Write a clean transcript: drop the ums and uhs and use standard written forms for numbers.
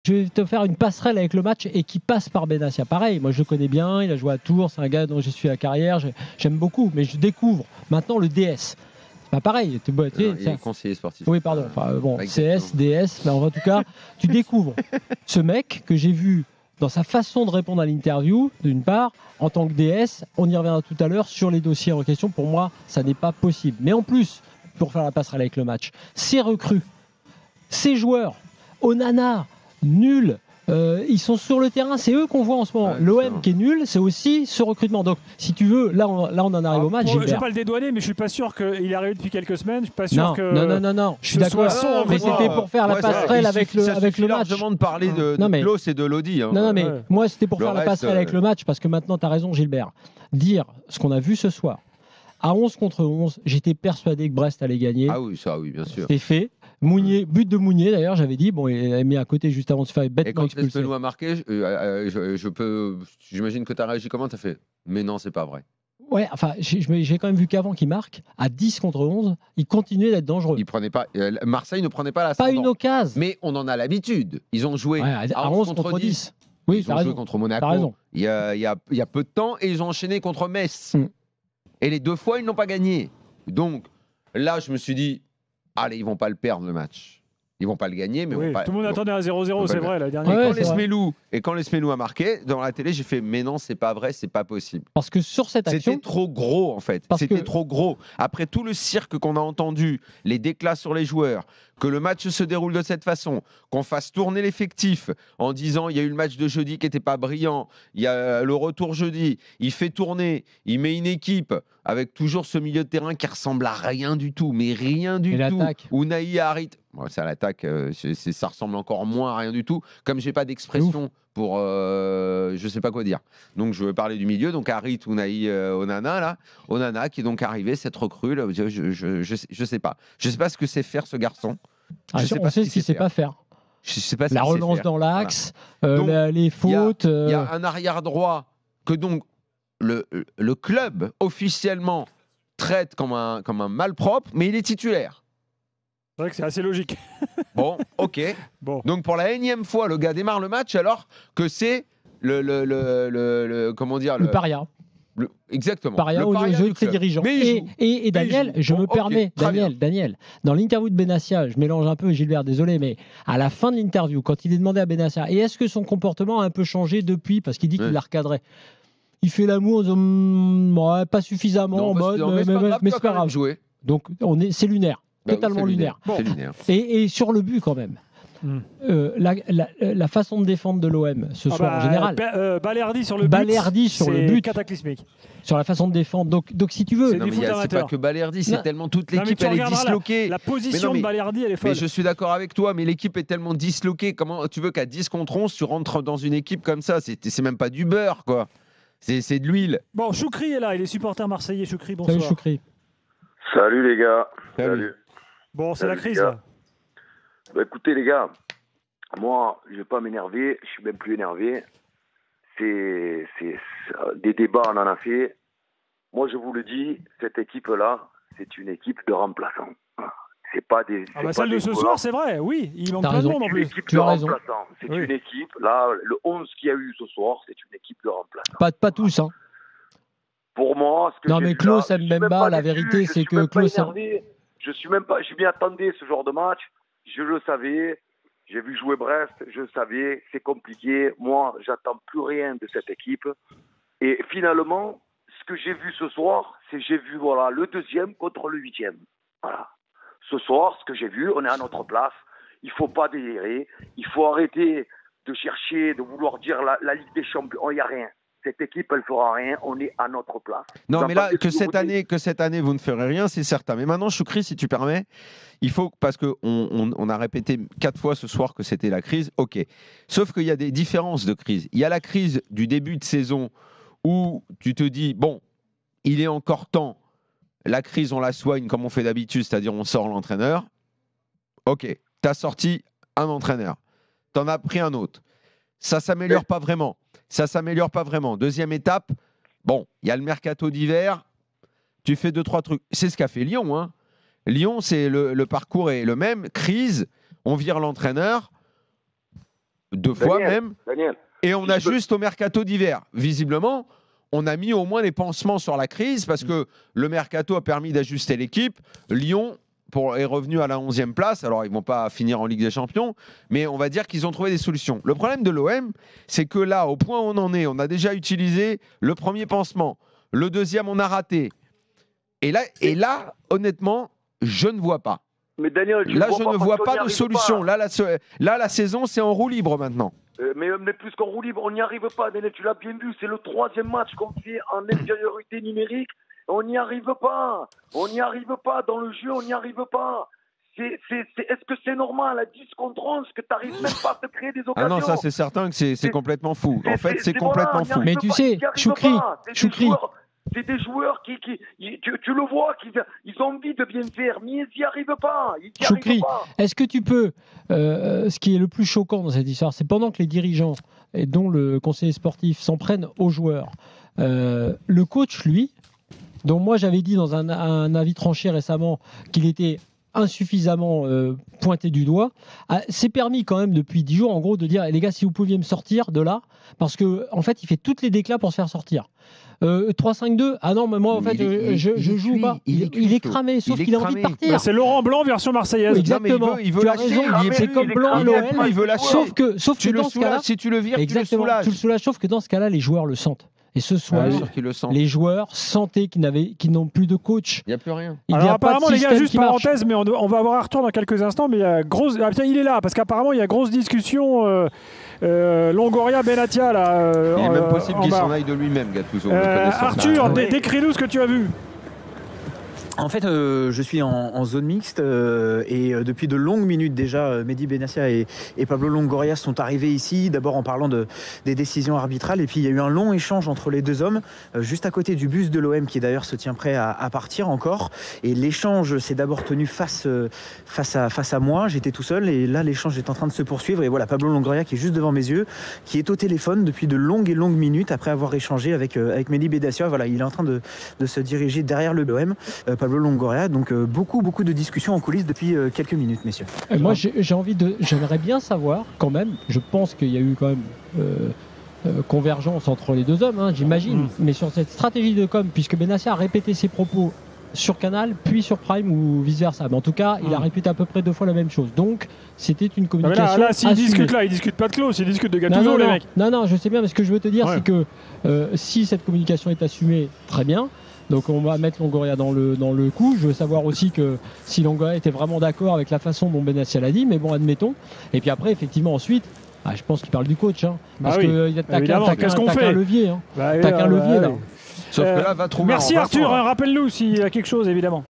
Je vais te faire une passerelle avec le match et qui passe par Benassia. Pareil, moi je le connais bien, il a joué à Tours, c'est un gars dont j'ai suivi la carrière, j'aime beaucoup, mais je découvre maintenant le DS. C'est pas pareil. Il est conseiller sportif. Oui, pardon. Enfin, bon, CS, DS, mais en tout cas, tu découvres ce mec que j'ai vu dans sa façon de répondre à l'interview, d'une part, en tant que DS, on y reviendra tout à l'heure sur les dossiers en question. Pour moi, ça n'est pas possible. Mais en plus, pour faire la passerelle avec le match, ces recrues, ces joueurs, Onana, nul, ils sont sur le terrain, c'est eux qu'on voit en ce moment. Ouais, L'OM qui est nul, c'est aussi ce recrutement. Donc, si tu veux, là on en arrive au match. Je ne vais pas le dédouaner, mais je suis pas sûr qu'il est arrivé depuis quelques semaines. Je suis pas sûr non. Je suis d'accord. Mais c'était pour faire la passerelle avec le match. Je demande de parler de Klaus et de Lodi. Hein. Non, mais moi c'était pour faire la passerelle avec le match parce que maintenant tu as raison, Gilbert. Dire ce qu'on a vu ce soir. À 11 contre 11, j'étais persuadé que Brest allait gagner. Ah oui, ça, oui, bien sûr. C'était fait. Mounier, but de Mounier d'ailleurs, j'avais dit. Bon, il a mis à côté juste avant de se faire bêtement expulser. Et quand Espelou a marqué, j'imagine que tu as réagi comment? Tu as fait mais non, c'est pas vrai. Ouais, enfin, j'ai quand même vu qu'avant qu'il marque, à 10 contre 11, il continuait d'être dangereux. Il prenait pas, Marseille ne prenait pas l'ascendant. Pas une occasion. Mais on en a l'habitude. Ils ont joué à 11 contre 10. Oui, ils ont joué contre Monaco il y a peu de temps et ils ont enchaîné contre Metz. Et les deux fois, ils n'ont pas gagné. Donc là, je me suis dit, allez, ils vont pas le perdre le match. Ils vont pas le gagner, mais tout le monde attendait à 0-0, c'est vrai, la dernière. Et quand l'Esmelou a marqué, dans la télé, j'ai fait, mais non, c'est pas vrai, c'est pas possible. Parce que sur cette action, c'était trop gros en fait. C'était trop gros. Après tout le cirque qu'on a entendu, les déclats sur les joueurs, que le match se déroule de cette façon, qu'on fasse tourner l'effectif en disant, il y a eu le match de jeudi qui n'était pas brillant, il y a le retour jeudi, il fait tourner, il met une équipe avec toujours ce milieu de terrain qui ressemble à rien du tout, mais rien du tout. Unai Harit. Bon, c'est à l'attaque, ça ressemble encore moins à rien du tout. Comme j'ai pas d'expression pour, je sais pas quoi dire. Donc je veux parler du milieu. Donc Harit, Unai, Onana qui est donc arrivé, cette recrue. Là, je sais pas. Je sais pas ce que c'est faire ce garçon. On sait ce qu'il sait pas faire. Je sais pas la relance dans l'axe, les fautes. Il y a un arrière droit que donc le club officiellement traite comme un malpropre, mais il est titulaire. C'est vrai que c'est assez logique. Bon, ok. Donc pour la énième fois, le gars démarre le match alors que c'est comment dire, le paria. Exactement. Paria au jeu de ses dirigeants. Et Daniel, je me permets, Daniel, dans l'interview de Benassia, je mélange un peu, Gilbert, désolé, mais à la fin de l'interview, quand il est demandé à Benassia, et est-ce que son comportement a un peu changé depuis, parce qu'il dit qu'il l'a recadré. Il fait l'amour en disant pas suffisamment en mode, mais c'est pas grave. Donc c'est lunaire. Totalement lunaire. C'est lunaire. Et sur le but quand même. La façon de défendre de l'OM ce soir en général. Balerdi sur le but. C'est cataclysmique. Sur la façon de défendre. Donc si tu veux. C'est pas que Balerdi, c'est tellement toute l'équipe elle est disloquée. La position de Balerdi elle est folle. Mais je suis d'accord avec toi, mais l'équipe est tellement disloquée. Comment tu veux qu'à 10 contre 11 tu rentres dans une équipe comme ça? C'est même pas du beurre quoi. C'est de l'huile. Bon, Choukri est là, il est supporter marseillais. Choukri, bonsoir. Salut Choukri. Salut les gars. Salut. Bon, c'est la crise là. Bah, écoutez les gars, moi je vais pas m'énerver, je suis même plus énervé. C'est des débats, on en a fait. Moi je vous le dis, cette équipe-là, c'est une équipe de remplaçants. C'est pas des. Celle de ce soir, c'est vrai, oui, il manque plein de monde en plus. Tu as raison. C'est une équipe, là, le 11 qu'il y a eu ce soir, c'est une équipe de remplaçants. Pas tous, hein. Pour moi, ce que non mais Klaus aime même pas, la vérité c'est que Klaus. Je suis même pas, je m'y attendais ce genre de match, je le savais, j'ai vu jouer Brest, je le savais, c'est compliqué, moi j'attends plus rien de cette équipe, et finalement, ce que j'ai vu ce soir, c'est j'ai vu le deuxième contre le huitième, voilà. Ce soir, ce que j'ai vu, on est à notre place, il faut pas délirer, il faut arrêter de chercher, de vouloir dire la Ligue des Champions, il n'y a rien. Cette équipe, elle fera rien. On est à notre place. Non, mais là, que cette année, vous ne ferez rien, c'est certain. Mais maintenant, Choukri, si tu permets, il faut, parce qu'on a répété 4 fois ce soir que c'était la crise, ok. Sauf qu'il y a des différences de crise. Il y a la crise du début de saison où tu te dis, bon, il est encore temps, la crise, on la soigne comme on fait d'habitude, c'est-à-dire on sort l'entraîneur. Ok, tu as sorti un entraîneur. Tu en as pris un autre. Ça s'améliore pas vraiment. Deuxième étape, bon, il y a le mercato d'hiver, tu fais 2-3 trucs. C'est ce qu'a fait Lyon. Hein. Lyon, c'est le parcours est le même. Crise, on vire l'entraîneur. 2 fois même. Et on a juste au mercato d'hiver. Visiblement, on a mis au moins les pansements sur la crise parce que le mercato a permis d'ajuster l'équipe. Lyon est revenu à la 11e place. Alors, ils ne vont pas finir en Ligue des Champions, mais on va dire qu'ils ont trouvé des solutions. Le problème de l'OM, c'est que là, au point où on en est, on a déjà utilisé le premier pansement. Le deuxième, on a raté. Et là, honnêtement, je ne vois pas. Mais Daniel, là, je ne vois pas de solution. Là, la saison, c'est en roue libre maintenant. Mais plus qu'en roue libre, on n'y arrive pas, Daniel. Tu l'as bien vu, c'est le 3e match qu'on fait en infériorité numérique. On n'y arrive pas. On n'y arrive pas. Dans le jeu, on n'y arrive pas. Est-ce que c'est normal à 10 contre 11 que tu n'arrives même pas à te créer des occasions? Ah non, ça c'est certain que c'est complètement fou. En fait, c'est complètement fou. Mais tu sais, Choukri, c'est des joueurs qui tu le vois, ils ont envie de bien faire, mais ils n'y arrivent pas. Choukri, est-ce que tu peux, ce qui est le plus choquant dans cette histoire, c'est pendant que les dirigeants, et dont le conseiller sportif, s'en prennent aux joueurs, le coach, lui, dont moi j'avais dit dans un avis tranché récemment qu'il était insuffisamment pointé du doigt, s'est permis quand même depuis 10 jours en gros de dire les gars, si vous pouviez me sortir de là, parce que en fait il fait toutes les déclats pour se faire sortir. 3-5-2, ah non mais moi en fait je joue pas, il est cramé, sauf qu'il a envie de partir. Bah, c'est Laurent Blanc version marseillaise. Exactement, il veut lâcher, c'est comme Blanc à l'OL, il veut lâcher. sauf que dans ce cas-là, si tu le vires, exactement, tu le soulages, sauf que dans ce cas-là les joueurs le sentent. Et ce soir, les joueurs sentaient qu'ils n'ont plus de coach. Il n'y a plus rien. Alors apparemment, les gars, juste parenthèse, mais on va avoir Arthur dans quelques instants. Mais il y a grosse. Ah, tiens, il est là, parce qu'apparemment, il y a grosse discussion. Longoria, Benatia, là. Il est même possible qu'il s'en aille de lui-même, Gattuso. Arthur, décris-nous ce que tu as vu. En fait, je suis en zone mixte et depuis de longues minutes déjà, Mehdi Benatia et Pablo Longoria sont arrivés ici, d'abord en parlant des décisions arbitrales, et puis il y a eu un long échange entre les deux hommes, juste à côté du bus de l'OM qui d'ailleurs se tient prêt à partir encore, et l'échange s'est d'abord tenu face à moi, j'étais tout seul, et là l'échange est en train de se poursuivre, et voilà Pablo Longoria qui est juste devant mes yeux, qui est au téléphone depuis de longues et longues minutes après avoir échangé avec Mehdi Benatia. Voilà, il est en train de se diriger derrière le l'OM. Pablo Longoria, donc beaucoup de discussions en coulisses depuis quelques minutes, messieurs. Moi, j'aimerais bien savoir quand même. Je pense qu'il y a eu quand même convergence entre les deux hommes, hein, j'imagine. Mais sur cette stratégie de com, puisque Benatia a répété ses propos sur Canal, puis sur Prime ou vice versa. Mais en tout cas, il a répété à peu près 2 fois la même chose. Donc, c'était une communication. Là, s'ils discutent ils discutent pas de clause, ils discutent de Gattuso, les mecs. Non, je sais bien, mais ce que je veux te dire, c'est que si cette communication est assumée, très bien. Donc on va mettre Longoria dans le coup. Je veux savoir aussi que si Longoria était vraiment d'accord avec la façon dont Benatia l'a dit, mais bon, admettons. Et puis après, effectivement, ensuite, je pense qu'il parle du coach. Hein, parce que t'as qu'un levier. Hein. T'as qu'un levier là. Sauf que là, va trouver. Merci Arthur, rappelle-nous s'il y a quelque chose, évidemment.